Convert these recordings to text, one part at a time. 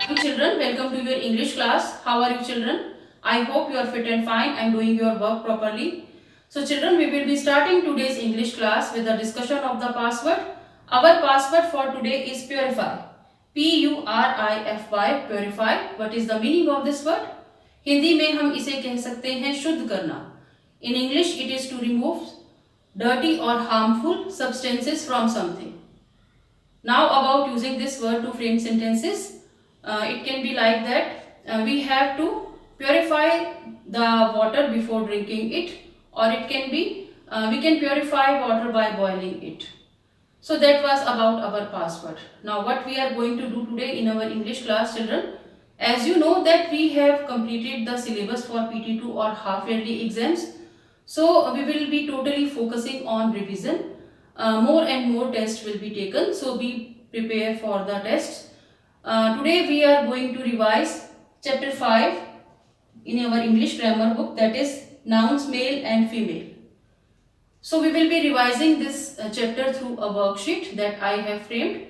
Hi children, welcome to your English class. How are you children? I hope you are fit and fine and doing your work properly. So children, we will be starting today's English class with a discussion of the password. Our password for today is purify. Purify, purify. What is the meaning of this word? Hindi में हम इसे कह सकते हैं शुद्ध करना. In English, it is to remove dirty or harmful substances from something. Now about using this word to frame sentences. It can be like that we have to purify the water before drinking it, or it can be we can purify water by boiling it. So that was about our password. Now what we are going to do today in our English class children, as you know that we have completed the syllabus for PT2 or half yearly exams. So we will be totally focusing on revision. More and more tests will be taken, so be prepared for the tests. Today we are going to revise chapter 5 in our English grammar book, that is nouns male and female. So we will be revising this chapter through a worksheet that I have framed.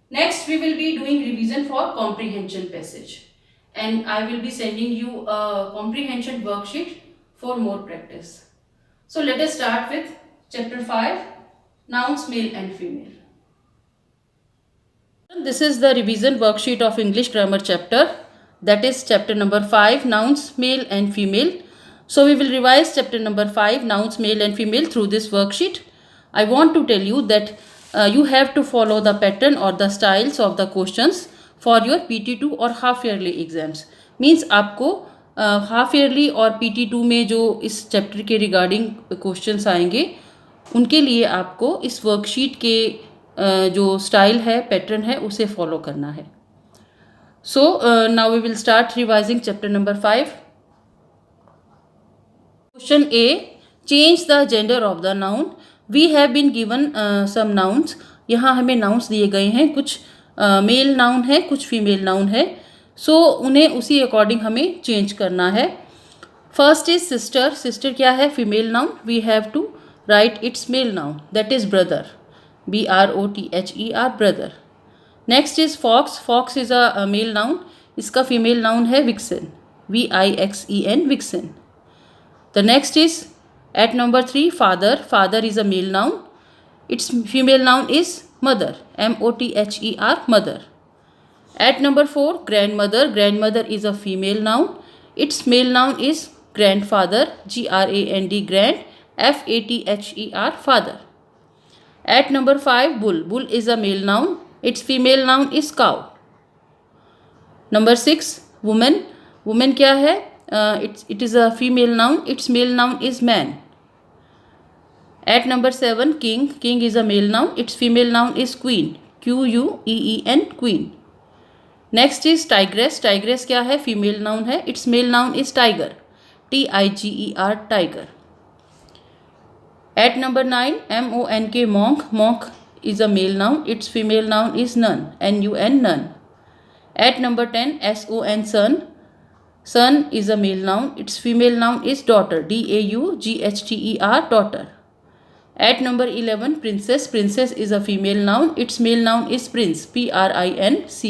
Next we will be doing revision for comprehension passage, and I will be sending you a comprehension worksheet for more practice. So let us start with chapter 5, nouns male and female. This is the revision worksheet of English grammar chapter, that is chapter number 5, nouns male and female. So we will revise chapter number 5, nouns male and female, through this worksheet. I want to tell you that you have to follow the pattern or the styles of the questions for your PT2 और half yearly exams. Means आपको half yearly और PT2 में जो इस chapter के regarding questions आएंगे उनके लिए आपको इस वर्कशीट के जो स्टाइल है, पैटर्न है, उसे फॉलो करना है. So now we will start revising chapter number 5. Question A, change the gender of the noun. We have been given some nouns. यहाँ हमें नाउन्स दिए गए हैं, कुछ मेल नाउन है, कुछ फीमेल नाउन है. सो उन्हें उसी अकॉर्डिंग हमें चेंज करना है. First is sister. सिस्टर क्या है? Female noun. We have to write its male noun, that is brother. BROTHER, brother. Next is fox. Fox is a male noun. इसका female noun है vixen. VIXEN, vixen. The next is at number 3, father. Father is a male noun. Its female noun is mother. MOTHER, mother. At number 4, grandmother. Grandmother is a female noun. Its male noun is grandfather. GRAND, grand. FATHER, father. At number 5, bull. Bull is a male noun. Its female noun is cow. Number 6, woman. Woman क्या है? It is a female noun. Its male noun is man. At number 7, king. King is a male noun. Its female noun is queen. QUEEN, queen. Next is tigress. Tigress क्या है? Female noun है. Its male noun is tiger. TIGER, tiger. At number 9, MONK, monk. Monk is a male noun. Its female noun is nun. NUN, nun. At number 10, SON, son. Son is a male noun. Its female noun is daughter. DAUGHTER, daughter. At number 11, princess. Princess is a female noun. Its male noun is prince. PRINCE.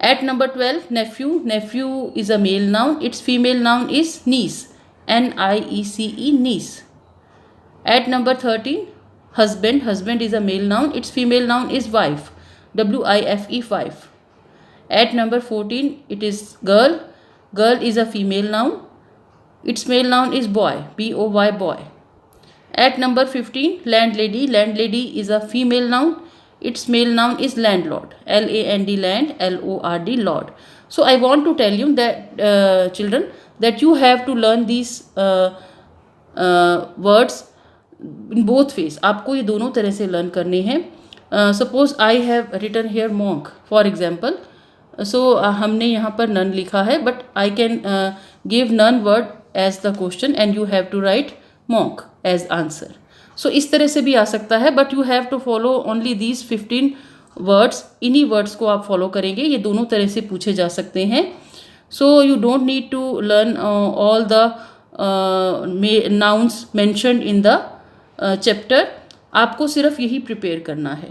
At number 12, nephew. Nephew is a male noun. Its female noun is niece. NIECE, niece. At number 13, husband. Husband is a male noun. Its female noun is wife. WIFE, wife. At number 14, it is girl. Girl is a female noun. Its male noun is boy. BOY, boy. At number 15, landlady. Landlady is a female noun. Its male noun is landlord. LAND, land. LORD, lord. So I want to tell you that children, that you have to learn these words in both ways. आपको ये दोनों तरह से learn करने हैं. Suppose I have written here monk for example. So हमने यहाँ पर नन लिखा है, but I can give nun word as the question and you have to write monk as answer. So इस तरह से भी आ सकता है, but you have to follow only these 15 words. इन्हीं वर्ड्स को आप फॉलो करेंगे. ये दोनों तरह से पूछे जा सकते हैं. So you don't need to learn all the nouns mentioned in the chapter. आपको सिर्फ यही प्रिपेयर करना है.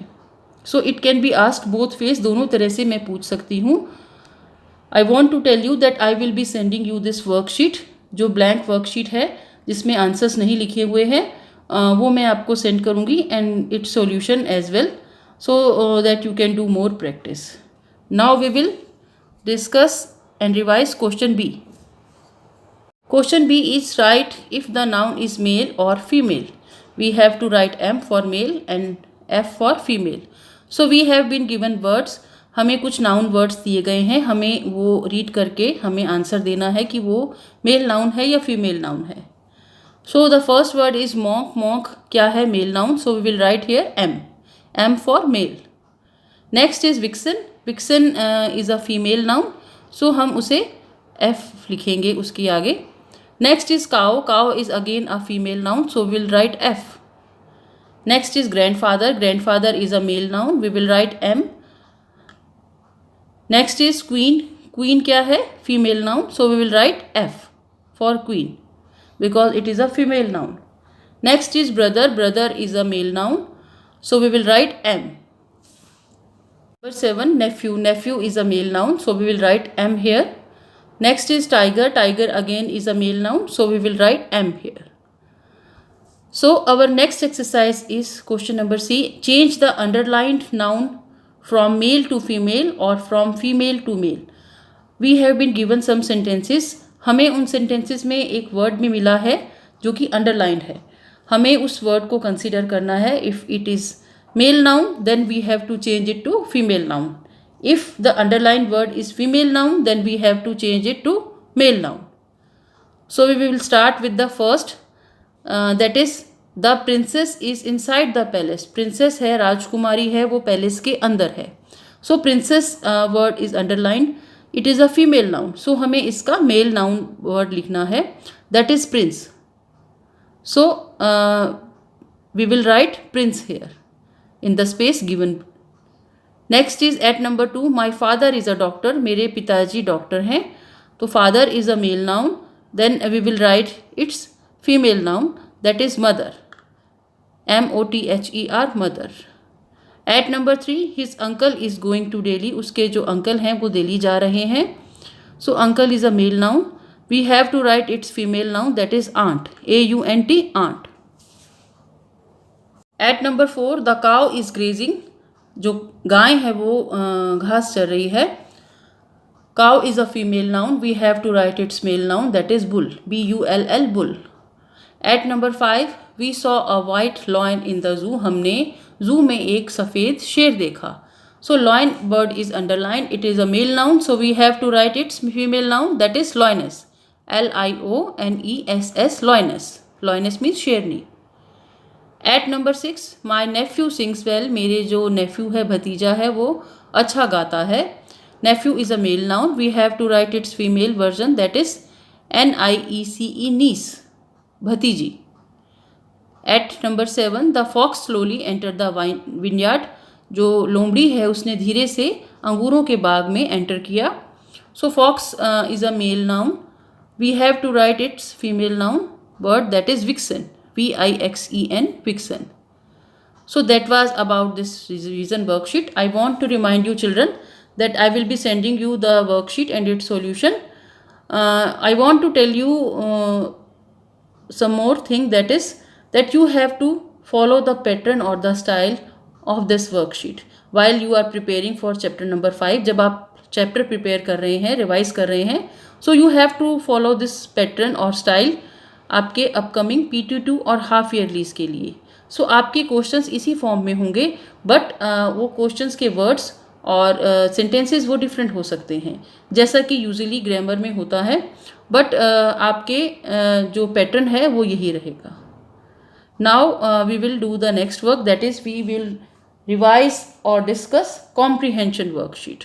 So it can be asked both face, दोनों तरह से मैं पूछ सकती हूँ. I want to tell you that I will be sending you this worksheet, जो ब्लैंक वर्कशीट है जिसमें आंसर्स नहीं लिखे हुए हैं, वो मैं आपको सेंड करूँगी and its solution as well, so that you can do more practice. Now we will discuss and revise question B. Question B is write if the noun is male or female. We have to write M for male and F for female. So we have been given words. हमें कुछ noun words दिए गए हैं, हमें वो read करके हमें answer देना है कि वो मेल नाउन है या फीमेल नाउन है. So the first word is monk. Monk क्या है? Male noun. So we will write here M for male. Next is vixen. Vixen is a female noun. So हम उसे F लिखेंगे उसके आगे. Next is cow. Cow is again a female noun. So we will write F. Next is grandfather. Grandfather is a male noun. We will write M. Next is queen. Queen क्या है? Female noun. So we will write F for queen because it is a female noun. Next is brother. Brother is a male noun. So we will write M. Number 7, nephew. Nephew is a male noun. So we will write M here. Next is tiger. Tiger again is a male noun. So we will write M here. So our next exercise is question number C. Change the underlined noun from male to female or from female to male. We have been given some sentences. हमें उन sentences में एक word में मिला है जो कि underlined है. हमें उस वर्ड को कंसिडर करना है. If it is male noun then we have to change it to female noun. If the underline word is female noun then we have to change it to male noun. So we will start with the first, that is the princess is inside the palace. Princess है, राजकुमारी है, वो palace के अंदर है. So princess word is underlined. It is a female noun. सो हमें इसका मेल नाउन वर्ड लिखना है, that is Prince. So we will write prince here in the space given. Next is at number 2. My father is a doctor. मेरे पिताजी doctor हैं. तो father is a male noun. Then we will write its female noun, that is mother. MOTHER, mother. At number 3, his uncle is going to Delhi. उसके जो uncle हैं वो दिल्ली जा रहे हैं. So uncle is a male noun. We have to write its female noun, that is aunt. AUNT, aunt. At number 4, the cow is grazing. जो गाय है वो घास चर रही है. Cow is a female noun. We have to write its male noun, that is bull. BULL, bull. At number 5, we saw a white lion in the zoo. हमने zoo में एक सफ़ेद शेर देखा. So lion bird is underlined. It is a male noun. So we have to write its female noun, that is lioness. LIONESS, lioness. Lioness means शेरनी. At number 6, my nephew sings well. मेरे जो nephew है, भतीजा है, वो अच्छा गाता है. Nephew is a male noun. We have to write its female version, that is NIECE, niece, भतीजी. At number 7, the fox slowly entered the vineyard. जो लोमड़ी है उसने धीरे से अंगूरों के बाग में एंटर किया. So fox is a male noun. We have to write its female noun word, that is vixen. VIXEN, vixen. So that was about this revision worksheet. I want to remind you children that I will be sending you the worksheet and its solution. I want to tell you some more thing, that is that you have to follow the pattern or the style of this worksheet while you are preparing for chapter number 5. जब आप chapter prepare कर रहे हैं, revise कर रहे हैं, so you have to follow this pattern और style आपके अपकमिंग PT2 और हाफ ईयरलीज के लिए. सो आपके क्वेश्चंस इसी फॉर्म में होंगे, बट वो क्वेश्चंस के वर्ड्स और सेंटेंसेस वो डिफरेंट हो सकते हैं, जैसा कि यूजुअली ग्रामर में होता है, बट आपके जो पैटर्न है वो यही रहेगा. Now we will do the next work, that is we will revise और discuss comprehension worksheet.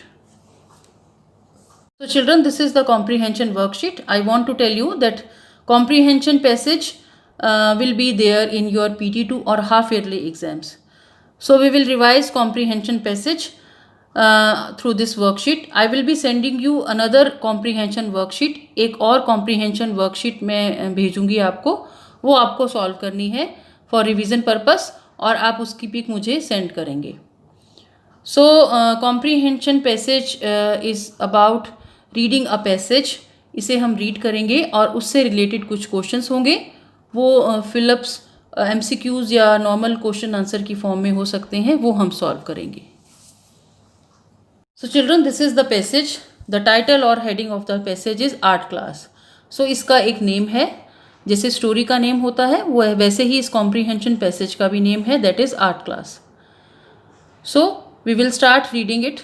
So children, this is the comprehension worksheet. I want to tell you that comprehension passage will be there in your PT2 or half yearly exams. So we will revise comprehension passage through this worksheet. I will be sending you another comprehension worksheet. एक और comprehension worksheet मैं भेजूँगी आपको, वो आपको solve करनी है for revision purpose, और आप उसकी पिक मुझे send करेंगे. So comprehension passage is about reading a passage. इसे हम रीड करेंगे और उससे रिलेटेड कुछ क्वेश्चंस होंगे. वो फिलअप्स MCQs या नॉर्मल क्वेश्चन आंसर की फॉर्म में हो सकते हैं, वो हम सॉल्व करेंगे. So children, this is the passage. The title और heading of the passage is art class. So इसका एक नेम है, जैसे स्टोरी का नेम होता है वो वैसे ही इस कॉम्प्रीहेंशन पैसेज का भी नेम है, that is art class. So we will start reading it.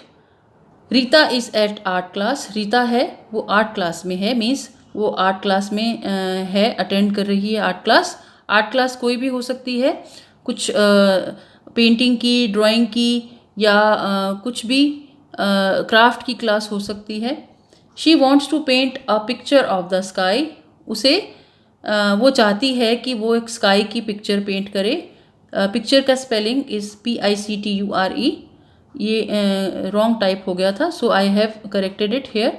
Rita is at art class. Rita है वो आर्ट क्लास में है, मीन्स वो आर्ट क्लास में है, अटेंड कर रही है आर्ट क्लास. आर्ट क्लास कोई भी हो सकती है, कुछ पेंटिंग की, ड्राइंग की या कुछ भी क्राफ्ट की क्लास हो सकती है. She wants to paint a picture of the sky. उसे वो चाहती है कि वो एक स्काई की पिक्चर पेंट करे. पिक्चर का स्पेलिंग इज़ PICTURE. ये रॉन्ग टाइप हो गया था, so I have corrected it here.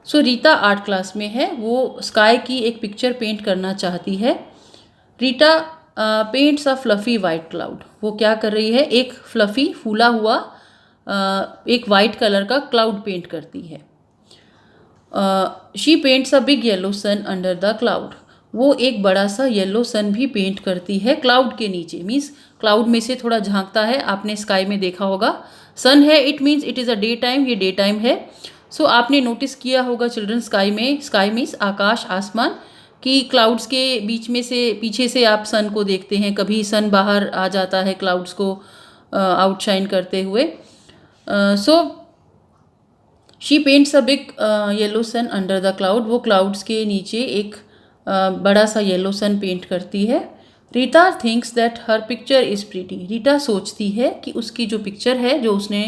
So Rita art class में है, वो स्काई की एक पिक्चर पेंट करना चाहती है. Rita paints a fluffy white cloud. वो क्या कर रही है, एक फ्लफ़ी फूला हुआ एक वाइट कलर का क्लाउड पेंट करती है. She paints a big yellow sun under the cloud. वो एक बड़ा सा येलो सन भी पेंट करती है क्लाउड के नीचे, मीन्स क्लाउड में से थोड़ा झांकता है. आपने स्काई में देखा होगा, सन है, it means it is a day time, ये डे टाइम है. सो आपने नोटिस किया होगा चिल्ड्रन, स्काई मीन्स आकाश, आसमान, कि क्लाउड्स के बीच में से पीछे से आप सन को देखते हैं. कभी सन बाहर आ जाता है क्लाउड्स को आउटशाइन करते हुए. So she paints a big yellow sun under the cloud. वो क्लाउड्स के नीचे एक बड़ा सा येलो सन पेंट करती है. Rita thinks that her picture is pretty. Rita सोचती है कि उसकी जो पिक्चर है, जो उसने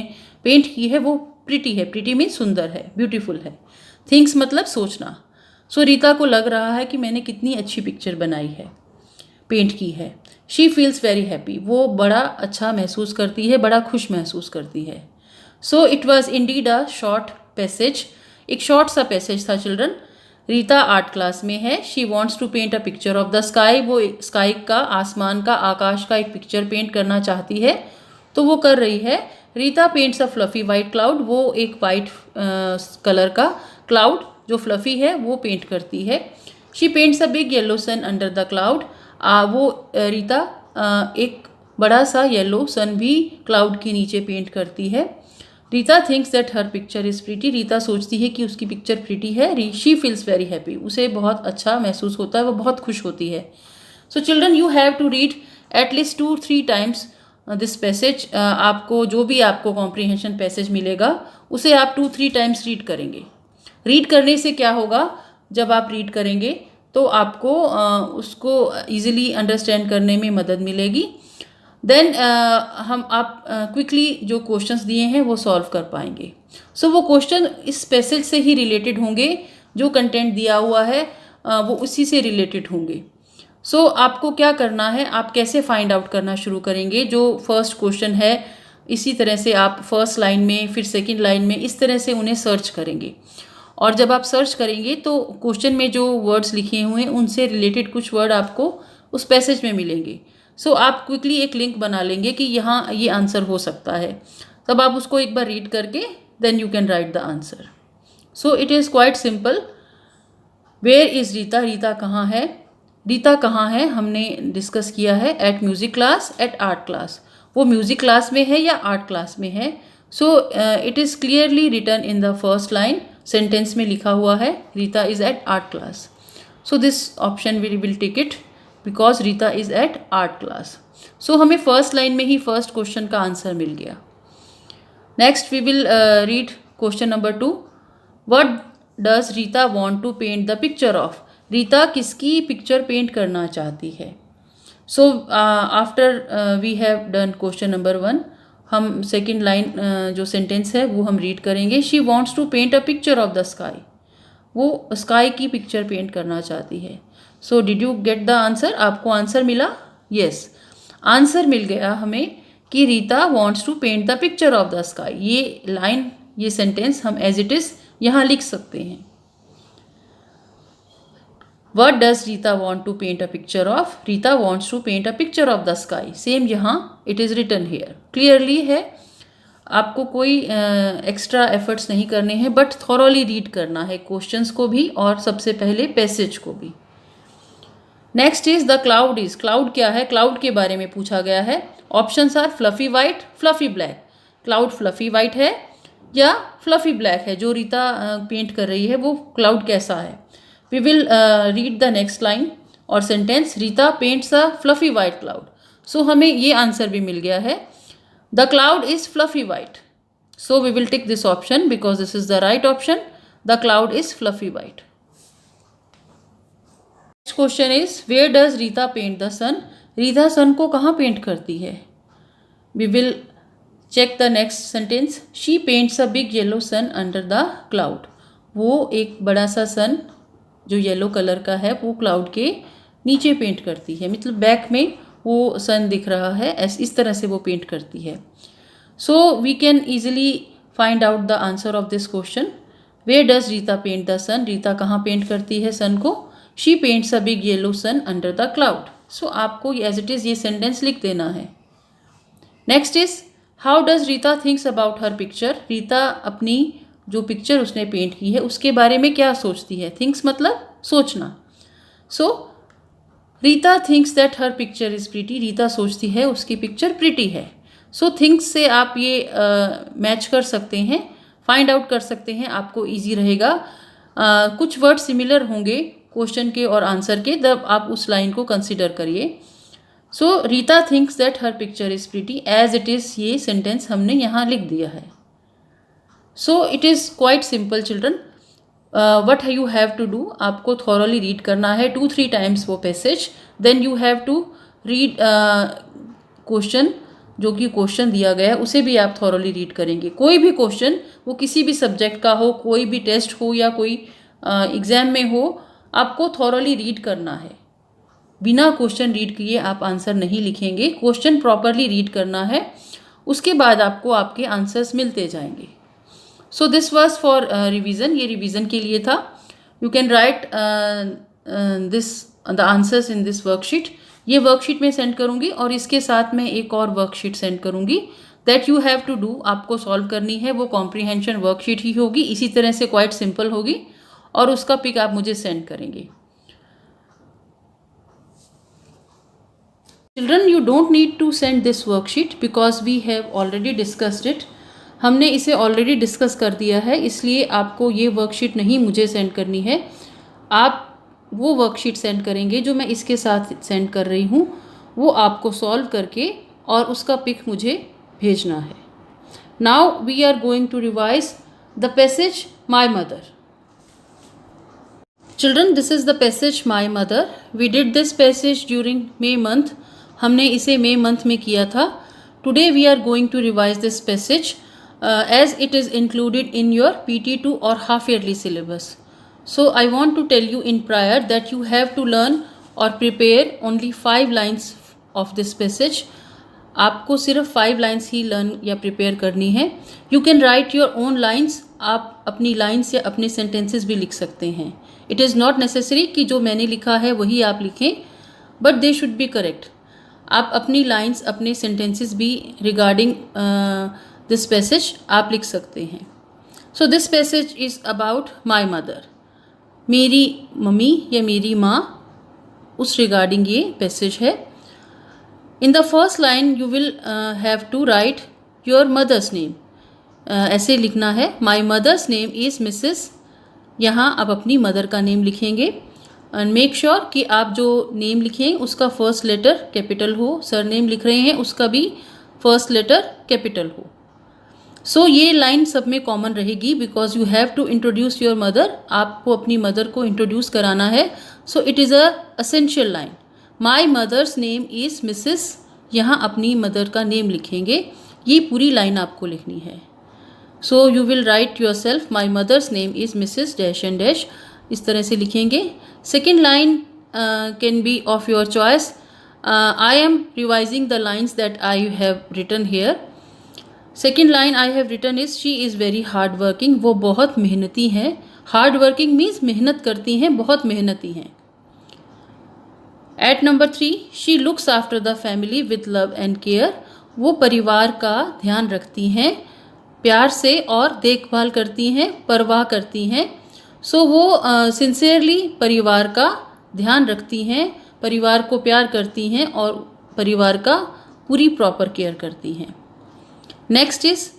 पेंट की है, वो प्रीटी है. प्रीटी मीन सुंदर है, ब्यूटीफुल है. थिंक्स मतलब सोचना. सो रीता को लग रहा है कि मैंने कितनी अच्छी पिक्चर बनाई है, पेंट की है. She feels very happy. वो बड़ा अच्छा महसूस करती है, बड़ा खुश महसूस करती है. So it was indeed a short passage. एक शॉर्ट सा पैसेज था चिल्ड्रन. रीता आर्ट क्लास में है. She wants to paint a picture of the sky. वो स्काई का, आसमान का, आकाश का एक पिक्चर पेंट करना चाहती है, तो वो कर रही है. Rita paints a fluffy white cloud. वो एक वाइट कलर का क्लाउड जो फ्लफ़ी है वो पेंट करती है. She paints a big yellow sun under the cloud. वो रीता एक बड़ा सा येलो सन भी क्लाउड के नीचे पेंट करती है. Rita thinks that her picture is pretty. Rita सोचती है कि उसकी पिक्चर प्रीटी है. She feels very happy. उसे बहुत अच्छा महसूस होता है, वो बहुत खुश होती है. So children, you have to read at least 2-3 times this passage. आपको जो भी आपको कॉम्प्रीहेंशन पैसेज मिलेगा उसे आप 2-3 टाइम्स रीड करेंगे. रीड करने से क्या होगा, जब आप रीड करेंगे तो आपको उसको ईजिली अंडरस्टैंड करने में मदद मिलेगी. देन आप क्विकली जो क्वेश्चंस दिए हैं वो सॉल्व कर पाएंगे. सो वो क्वेश्चन इस पैसेज से ही रिलेटेड होंगे. जो कंटेंट दिया हुआ है वो उसी से रिलेटेड होंगे. सो आपको क्या करना है, आप कैसे फाइंड आउट करना शुरू करेंगे. जो फर्स्ट क्वेश्चन है, इसी तरह से आप फर्स्ट लाइन में, फिर सेकंड लाइन में, इस तरह से उन्हें सर्च करेंगे. और जब आप सर्च करेंगे तो क्वेश्चन में जो वर्ड्स लिखे हुए हैं उनसे रिलेटेड कुछ वर्ड आपको उस पैसेज में मिलेंगे. सो आप क्विकली एक लिंक बना लेंगे कि यहाँ ये आंसर हो सकता है. तब आप उसको एक बार रीड करके then you can write the answer. So it is quite simple. Where is Rita. Rita कहाँ है. रीता कहाँ है हमने डिस्कस किया है. At music class, at art class. वो म्यूज़िक क्लास में है या आर्ट क्लास में है. So it is clearly written in the first line. Sentence में लिखा हुआ है Rita is at art class. So this option we will take it because Rita is at art class. So हमें फर्स्ट लाइन में ही first question का answer मिल गया. Next we will read question number 2. What does Rita want to paint the picture of. Rita किसकी picture paint करना चाहती है. So after we have done question number 1, हम सेकेंड लाइन जो सेंटेंस है वो हम रीड करेंगे. She wants to paint a picture of the sky. वो स्काई की पिक्चर पेंट करना चाहती है. So did you get the answer. आपको आंसर मिला. यस, आंसर मिल गया हमें कि Rita wants to paint the picture of the sky. ये लाइन, ये सेंटेंस हम एज इट इज़ यहाँ लिख सकते हैं. What does Rita want to paint a picture of? Rita wants to paint a picture of the sky. Same यहाँ it is written here. Clearly है. आपको कोई एक्स्ट्रा एफर्ट्स नहीं करने हैं, बट थॉरोली रीड करना है क्वेश्चंस को भी और सबसे पहले पैसेज को भी। Next is the cloud is, cloud क्या है, क्लाउड के बारे में पूछा गया है। Options are fluffy white, fluffy black. Cloud fluffy white है या फ्लफी ब्लैक है, जो रीता पेंट कर रही है वो क्लाउड कैसा है। We will read the next line और sentence, Rita paints a fluffy white cloud. So हमें ये आंसर भी मिल गया है, the cloud is fluffy white. So we will tick this option because this is the right option, the cloud is fluffy white. Next question is, where does Rita paint the sun, Rita sun को कहाँ paint करती है। We will check the next sentence, she paints a big yellow sun under the cloud. वो एक बड़ा सा सन जो yellow colour का है वो क्लाउड के नीचे पेंट करती है, मतलब बैक में वो सन दिख रहा है, इस तरह से वो पेंट करती है। So we can easily find out the answer of this question, where does Rita paint the sun, Rita कहाँ पेंट करती है सन को, she paints a big yellow sun under the cloud. So आपको एज इट इज़ ये sentence लिख देना है। Next is, how does Rita thinks about her picture, Rita अपनी जो पिक्चर उसने पेंट की है उसके बारे में क्या सोचती है। थिंक्स मतलब सोचना। So Rita thinks that her picture is pretty, Rita सोचती है उसकी पिक्चर प्रीटी है। सो थिंक्स से आप ये मैच कर सकते हैं, फाइंड आउट कर सकते हैं, आपको ईजी रहेगा। कुछ वर्ड सिमिलर होंगे क्वेश्चन के और आंसर के, तब आप उस लाइन को कंसिडर करिए। So Rita thinks that her picture is pretty, as it is ये सेंटेंस हमने यहाँ लिख दिया है। So it is quite simple children. What you have to do, आपको थॉरली रीड करना है 2-3 टाइम्स वो passage, then you have to read question, जो कि क्वेश्चन दिया गया है उसे भी आप थॉरली रीड करेंगे। कोई भी क्वेश्चन, वो किसी भी सब्जेक्ट का हो, कोई भी टेस्ट हो या कोई एग्ज़ाम में हो, आपको थॉरली रीड करना है। बिना क्वेश्चन रीड किए आप आंसर नहीं लिखेंगे, क्वेश्चन प्रॉपरली रीड करना है, उसके बाद आपको आपके आंसर्स मिलते जाएंगे। So this was for revision, ये रिविज़न के लिए था। You can write this the answers in this worksheet, ये वर्कशीट में सेंड करूँगी और इसके साथ मैं एक और वर्कशीट सेंड करूँगी that you have to do, आपको सॉल्व करनी है। वो कॉम्प्रीहेंशन वर्कशीट ही होगी, इसी तरह से क्वाइट सिंपल होगी और उसका पिक आप मुझे सेंड करेंगे। Children, you don't need to send this worksheet because we have already discussed it, हमने इसे ऑलरेडी डिस्कस कर दिया है, इसलिए आपको ये वर्कशीट नहीं मुझे सेंड करनी है। आप वो वर्कशीट सेंड करेंगे जो मैं इसके साथ सेंड कर रही हूँ, वो आपको सॉल्व करके और उसका पिक मुझे भेजना है। Now we are going to revise the passage my mother. Children, this is the passage my mother. We did this passage during May month, हमने इसे मे मंथ में किया था। Today we are going to revise this passage as it is included in your PT2 or half yearly syllabus. So I want to tell you in prior that you have to learn or prepare only 5 lines of this passage. आपको सिर्फ 5 lines ही learn या prepare करनी है। You can right your own lines, आप अपनी lines या अपने sentences भी लिख सकते हैं। इट इज़ नॉट नेसेसरी कि जो मैंने लिखा है वही आप लिखें, but they should be correct. आप अपनी लाइन्स, अपने सेंटेंसेस भी रिगार्डिंग दिस पैसेज आप लिख सकते हैं। So this passage is about my mother, मेरी मम्मी या मेरी माँ, उस रिगार्डिंग ये पैसेज है। In the first line you will have to write your mother's name, ऐसे लिखना है, my mother's name is Mrs, यहाँ आप अपनी मदर का नेम लिखेंगे। एंड मेक श्योर कि आप जो नेम लिखें उसका फर्स्ट लेटर कैपिटल हो, सर नेम लिख रहे हैं उसका भी फर्स्ट लेटर कैपिटल हो। सो ये लाइन सब में कॉमन रहेगी because you have to introduce your mother, आपको अपनी मदर को इंट्रोड्यूस कराना है। So it is a essential line, my mother's name is Mrs, यहाँ अपनी मदर का नेम लिखेंगे, ये पूरी लाइन आपको लिखनी है। So you will write yourself, my mother's name is Mrs dash and dash, इस तरह से लिखेंगे। Second line can be of your choice. I am revising the lines that I have written here. Second line I have written is she is very hard working, वो बहुत मेहनती हैं। Hard working means मेहनत करती हैं, बहुत मेहनती हैं। At number 3, she looks after the family with love and care, वो परिवार का ध्यान रखती हैं प्यार से और देखभाल करती हैं, परवाह करती हैं। सो वो सिंसियरली परिवार का ध्यान रखती हैं, परिवार को प्यार करती हैं और परिवार का पूरी प्रॉपर केयर करती हैं। Next is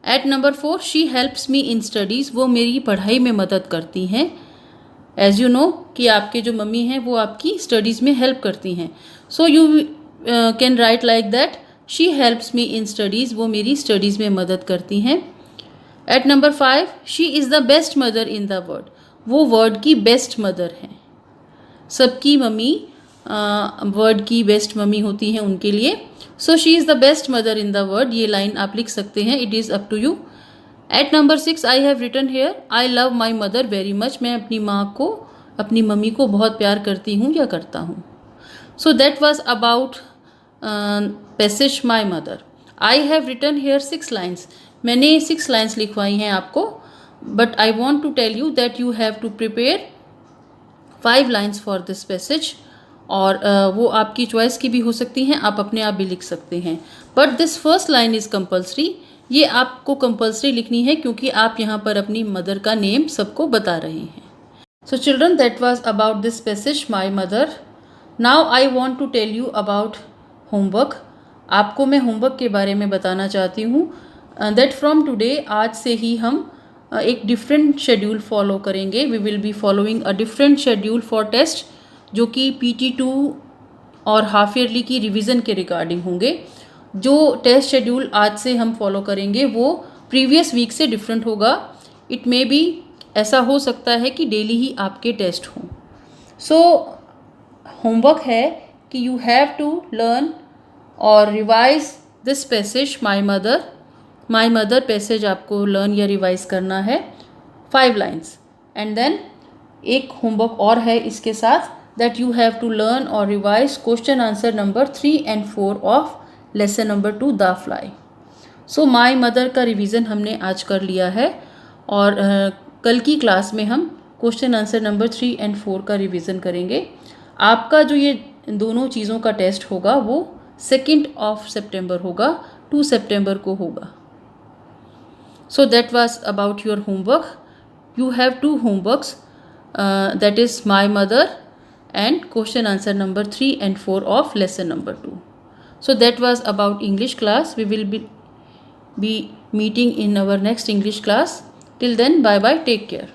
at number 4, she helps me in studies. वो मेरी पढ़ाई में मदद करती हैं। एज यू नो कि आपके जो मम्मी हैं वो आपकी स्टडीज़ में हेल्प करती हैं। So you can write like that, she helps me in studies. वो मेरी स्टडीज़ में मदद करती हैं। At number 5, she is the best mother in the world. वो वर्ल्ड की बेस्ट मदर हैं। सबकी मम्मी वर्ल्ड की बेस्ट मम्मी होती हैं उनके लिए। So she is the best mother in the world. ये लाइन आप लिख सकते हैं, it is up to you. Eight number 6, I have written here, I love my mother very much. मैं अपनी माँ को, अपनी मम्मी को बहुत प्यार करती हूँ या करता हूँ। So that was about passage my mother. I have written here 6 lines. मैंने 6 लाइन्स लिखवाई हैं आपको, but I want to tell you that you have to prepare 5 lines for this passage. और वो आपकी चॉइस की भी हो सकती हैं, आप अपने आप भी लिख सकते हैं। But this first line is compulsory. ये आपको कंपल्सरी लिखनी है क्योंकि आप यहाँ पर अपनी मदर का नेम सबको बता रहे हैं। So children, that was about this passage my mother. Now I want to tell you about homework. आपको मैं होमवर्क के बारे में बताना चाहती हूँ दैट फ्रॉम टुडे, आज से ही हम एक डिफरेंट शेड्यूल फॉलो करेंगे। We will be following a different schedule for test, जो कि PT2 और हाफ ईयरली की रिवीजन के रिगार्डिंग होंगे। जो टेस्ट शेड्यूल आज से हम फॉलो करेंगे वो प्रीवियस वीक से डिफरेंट होगा। इट मे बी ऐसा हो सकता है कि डेली ही आपके टेस्ट हों। सो होमवर्क है कि यू हैव टू लर्न और revise this passage my mother. My mother passage आपको लर्न या रिवाइज करना है 5 लाइन्स। एंड देन एक होमवर्क और है इसके साथ, that you have to learn or revise question answer number 3 and 4 of lesson number 2 The Fly. So my mother का रिवीजन हमने आज कर लिया है और कल की क्लास में हम क्वेश्चन आंसर नंबर 3 and 4 का रिवीजन करेंगे। आपका जो ये दोनों चीज़ों का टेस्ट होगा वो 2 सितंबर होगा, 2 सितंबर को होगा। So that was about your homework. You have 2 homeworks, that is my mother and question answer number 3 and 4 of lesson number 2. So that was about English class. We will be meeting in our next English class. Till then, bye bye, take care.